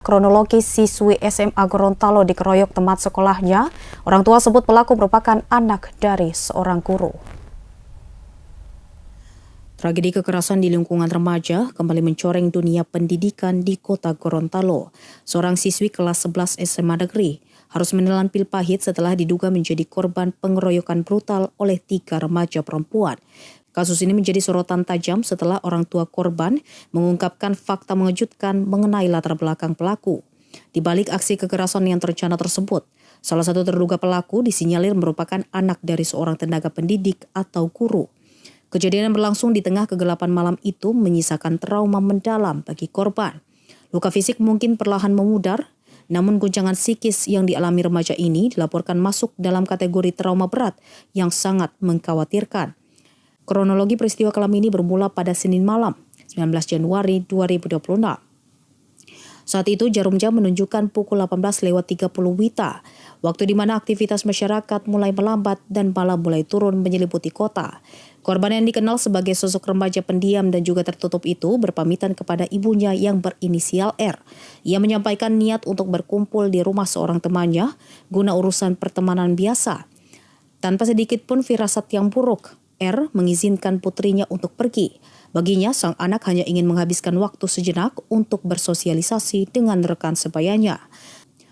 Kronologi siswi SMA Gorontalo dikeroyok teman sekolahnya, orang tua sebut pelaku merupakan anak dari seorang guru. Tragedi kekerasan di lingkungan remaja kembali mencoreng dunia pendidikan di kota Gorontalo. Seorang siswi kelas 11 SMA Negeri harus menelan pil pahit setelah diduga menjadi korban pengeroyokan brutal oleh 3 remaja perempuan. Kasus ini menjadi sorotan tajam setelah orang tua korban mengungkapkan fakta mengejutkan mengenai latar belakang pelaku. Di balik aksi kekerasan yang terencana tersebut, salah satu terduga pelaku disinyalir merupakan anak dari seorang tenaga pendidik atau guru. Kejadian yang berlangsung di tengah kegelapan malam itu menyisakan trauma mendalam bagi korban. Luka fisik mungkin perlahan memudar, namun guncangan psikis yang dialami remaja ini dilaporkan masuk dalam kategori trauma berat yang sangat mengkhawatirkan. Kronologi peristiwa kelam ini bermula pada Senin malam, 19 Januari 2026. Saat itu jarum jam menunjukkan pukul 18.30 WITA, waktu di mana aktivitas masyarakat mulai melambat dan malam mulai turun menyelimuti kota. Korban yang dikenal sebagai sosok remaja pendiam dan juga tertutup itu berpamitan kepada ibunya yang berinisial R. Ia menyampaikan niat untuk berkumpul di rumah seorang temannya guna urusan pertemanan biasa. Tanpa sedikit pun firasat yang buruk, R mengizinkan putrinya untuk pergi. Baginya, sang anak hanya ingin menghabiskan waktu sejenak untuk bersosialisasi dengan rekan sebayanya.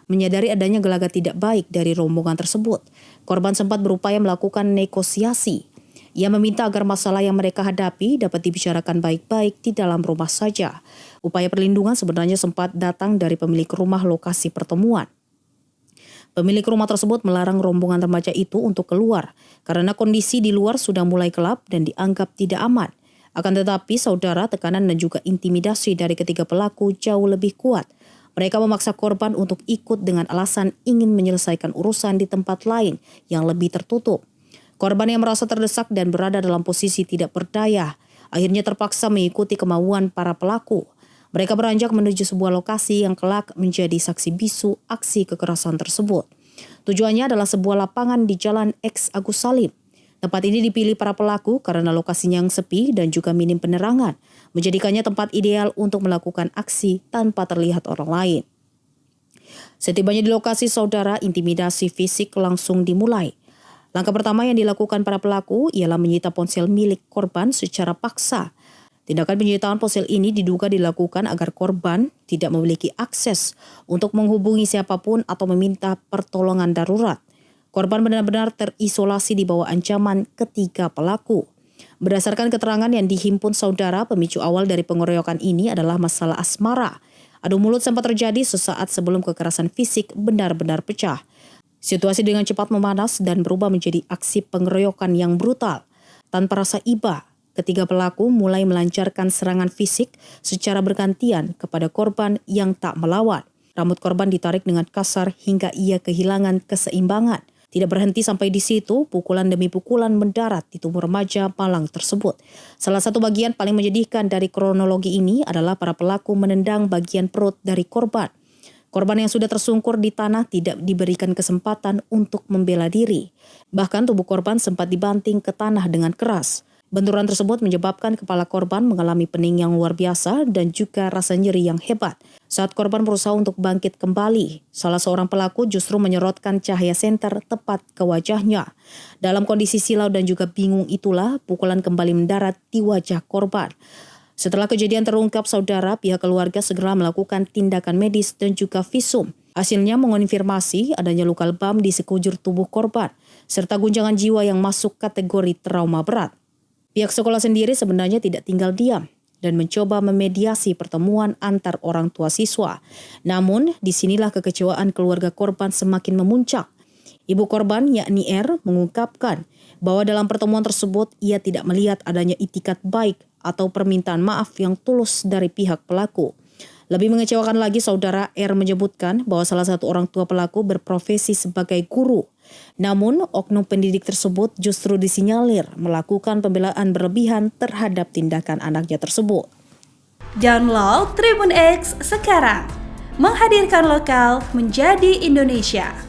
Menyadari adanya gelagat tidak baik dari rombongan tersebut, korban sempat berupaya melakukan negosiasi. Ia meminta agar masalah yang mereka hadapi dapat dibicarakan baik-baik di dalam rumah saja. Upaya perlindungan sebenarnya sempat datang dari pemilik rumah lokasi pertemuan. Pemilik rumah tersebut melarang rombongan remaja itu untuk keluar karena kondisi di luar sudah mulai gelap dan dianggap tidak aman. Akan tetapi saudara, tekanan dan juga intimidasi dari ketiga pelaku jauh lebih kuat. Mereka memaksa korban untuk ikut dengan alasan ingin menyelesaikan urusan di tempat lain yang lebih tertutup. Korban yang merasa terdesak dan berada dalam posisi tidak berdaya akhirnya terpaksa mengikuti kemauan para pelaku. Mereka beranjak menuju sebuah lokasi yang kelak menjadi saksi bisu aksi kekerasan tersebut. Tujuannya adalah sebuah lapangan di Jalan X Agus Salim. Tempat ini dipilih para pelaku karena lokasinya yang sepi dan juga minim penerangan, menjadikannya tempat ideal untuk melakukan aksi tanpa terlihat orang lain. Setibanya di lokasi saudara, intimidasi fisik langsung dimulai. Langkah pertama yang dilakukan para pelaku ialah menyita ponsel milik korban secara paksa. Tindakan penyitaan ponsel ini diduga dilakukan agar korban tidak memiliki akses untuk menghubungi siapapun atau meminta pertolongan darurat. Korban benar-benar terisolasi di bawah ancaman ketiga pelaku. Berdasarkan keterangan yang dihimpun saudara, pemicu awal dari pengeroyokan ini adalah masalah asmara. Adu mulut sempat terjadi sesaat sebelum kekerasan fisik benar-benar pecah. Situasi dengan cepat memanas dan berubah menjadi aksi pengeroyokan yang brutal. Tanpa rasa iba, ketiga pelaku mulai melancarkan serangan fisik secara bergantian kepada korban yang tak melawan. Rambut korban ditarik dengan kasar hingga ia kehilangan keseimbangan. Tidak berhenti sampai di situ, pukulan demi pukulan mendarat di tubuh remaja malang tersebut. Salah satu bagian paling menyedihkan dari kronologi ini adalah para pelaku menendang bagian perut dari korban. Korban yang sudah tersungkur di tanah tidak diberikan kesempatan untuk membela diri. Bahkan tubuh korban sempat dibanting ke tanah dengan keras. Benturan tersebut menyebabkan kepala korban mengalami pening yang luar biasa dan juga rasa nyeri yang hebat. Saat korban berusaha untuk bangkit kembali, salah seorang pelaku justru menyorotkan cahaya senter tepat ke wajahnya. Dalam kondisi silau dan juga bingung itulah, pukulan kembali mendarat di wajah korban. Setelah kejadian terungkap saudara, pihak keluarga segera melakukan tindakan medis dan juga visum. Hasilnya mengonfirmasi adanya luka lebam di sekujur tubuh korban, serta guncangan jiwa yang masuk kategori trauma berat. Pihak sekolah sendiri sebenarnya tidak tinggal diam dan mencoba memediasi pertemuan antar orang tua siswa. Namun, disinilah kekecewaan keluarga korban semakin memuncak. Ibu korban, yakni R, mengungkapkan bahwa dalam pertemuan tersebut ia tidak melihat adanya itikat baik atau permintaan maaf yang tulus dari pihak pelaku. Lebih mengecewakan lagi, saudara R menyebutkan bahwa salah satu orang tua pelaku berprofesi sebagai guru. Namun, oknum pendidik tersebut justru disinyalir melakukan pembelaan berlebihan terhadap tindakan anaknya tersebut. Download Tribun X sekarang, menghadirkan lokal menjadi Indonesia.